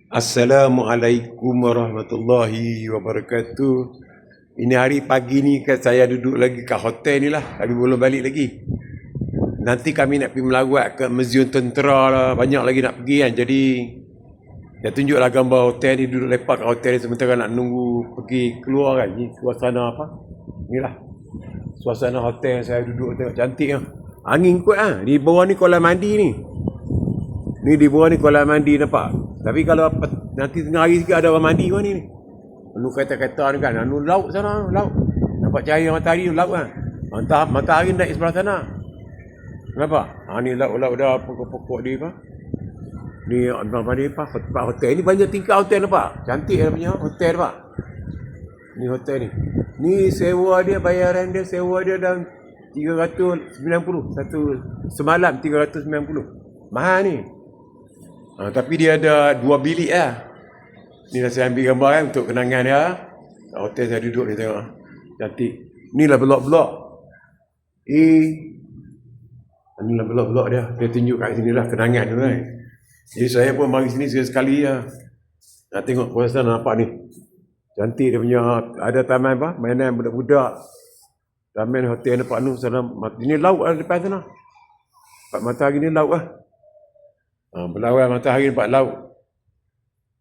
Assalamualaikum warahmatullahi wabarakatuh. Ini hari pagi ni saya duduk lagi kat hotel ni lah. Kami belum balik lagi. Nanti kami nak pergi melawat ke Museum Tentera lah. Banyak lagi nak pergi kan. Jadi saya tunjuklah gambar hotel ni. Duduk lepak kat hotel ni sementara nak nunggu pergi keluar kan. Ni suasana apa? Inilah suasana hotel saya duduk tengok cantik lah. Angin kuat lah. Di bawah ni kolam mandi ni. Ni di bawah ni kolam mandi nampak. Tapi kalau nanti tengah hari sikit ada orang mandi mana ni. Anu kereta-kereta ni kan. Anu laut sana, laut. Nampak cahaya matahari tu laut kan. Matahari naik sebelah sana. Kenapa? Ni laut-laut dah pokok-pokok dia apa. Ni apa ni apa? Hotel ni banyak tingkat hotel nampak. Cantik dia punya hotel nampak. Ni hotel ni. Ni sewa dia, bayaran dia, sewa dia dah 390. Satu semalam 390. Mahal ni. Tapi dia ada 2 bilik lah. Ni dah saya ambil gambar kan untuk kenangan dia. Kat hotel saya duduk ni tengok. Cantik. Ni lah blok-blok. Ni lah blok-blok dia. Dia tunjuk kat sini lah kenangan tu kan. Jadi saya pun mari sini sekali lah. Nak tengok kawasan nampak ni. Cantik dia punya. Ada taman apa? Mainan budak-budak. Taman hotel nampak ni. Ini laut lah depan sana. Pak matahari ni laut lah. Berlawan matahari nampak laut.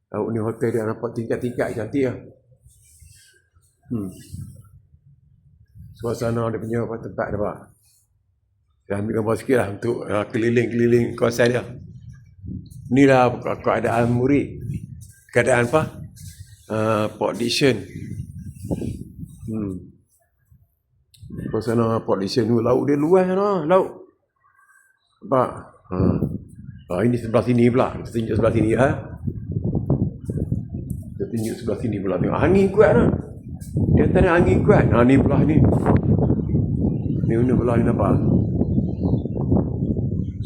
Laut ni hotel dia nampak tingkat-tingkat cantik lah. Suasana dia punya tempat nampak. Saya ambil gambar sikit lah untuk keliling-keliling kawasan dia. Inilah keadaan murid. Keadaan apa? Port Dickson. Suasana Port Dickson tu laut dia luas sana. Laut. Nampak? Ini sebelah sini pula. Kita tunjuk sebelah sini lah. Kita tunjuk sebelah sini pula. Tengok angin kuat lah. Dia tak ada angin kuat. Ni belah ni. Ni belah ni nampak.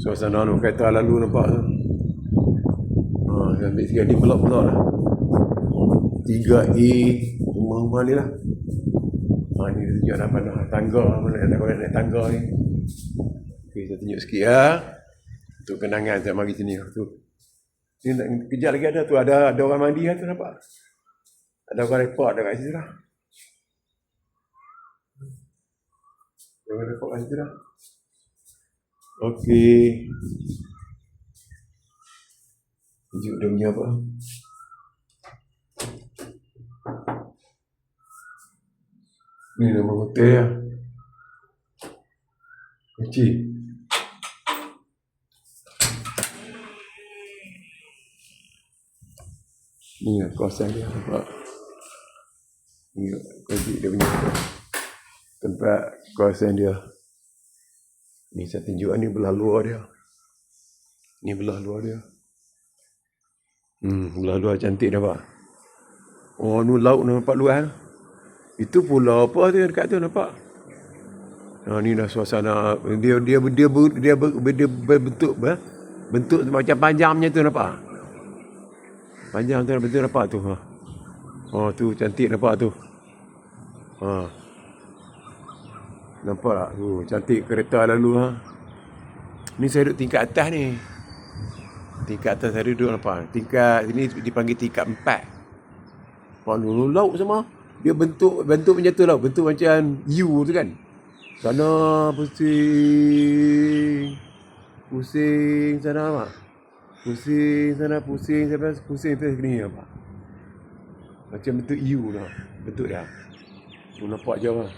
Suasana tu kereta lalu nampak tu. Saya ambil sikit ni blok-blok lah. 3A rumah-rumah ni lah. Ni dia tunjuk nak pandang tangga. Mana nak naik tangga ni. Okay, saya tunjuk sikit lah. Untuk kenangan saya mari sini tu. Ni kejap lagi ada tu. Ada orang mandi kan tu nampak. Ada orang report dekat situ lah. Ada orang report kat situ lah. Okey. Tunjuk dia punya apa. Ni nama hotel lah. Kecil. Ni lah kawasan dia nampak. Ni kecil dia punya tempat kawasan dia. Ni saya tunjuk ni belah luar dia. Ni belah luar dia. Belah luar cantik nampak. Ni laut nampak luas. Itu pulau apa tu dekat tu nampak. Ni dah suasana dia berbentuk macam panjangnya tu nampak. Panjang tu betul nampak tu. Tu cantik nampak tu. Nampak tak? Cantik kereta lalu Ni saya duduk tingkat atas ni. Tingkat atas saya duduk nampak. Tingkat sini dipanggil tingkat 4. Dulu laut sama. Dia bentuk macam tu lah. Bentuk macam U tu kan. Sana pusing. Pusing sana apa? Pusing sana, pusing sampai pusing sampai sini apa? Macam bentuk U lah. Bentuk dia. Nampak jauh lah.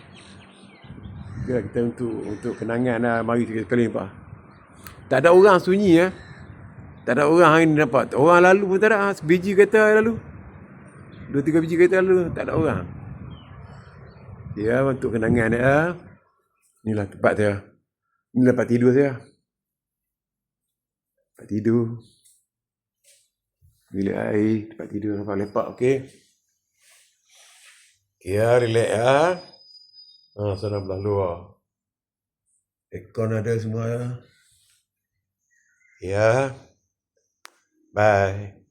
Okay, kita untuk kenangan lah. Mari sekali nampak. Tak ada orang sunyi ya. Tak ada orang hari ni nampak. Orang lalu pun tak ada. Sebiji kereta lalu. 2-3 biji kereta lalu. Tak ada orang. Ya, untuk kenangan dia. Inilah tempat saya. Inilah tempat tidur saya. Tempat tidur. Bilik air. Tempat tidur nampak lepak. Okey. Ya, relax ya. Sana belah luar. Aircon ada semua ya. Ya. Bye.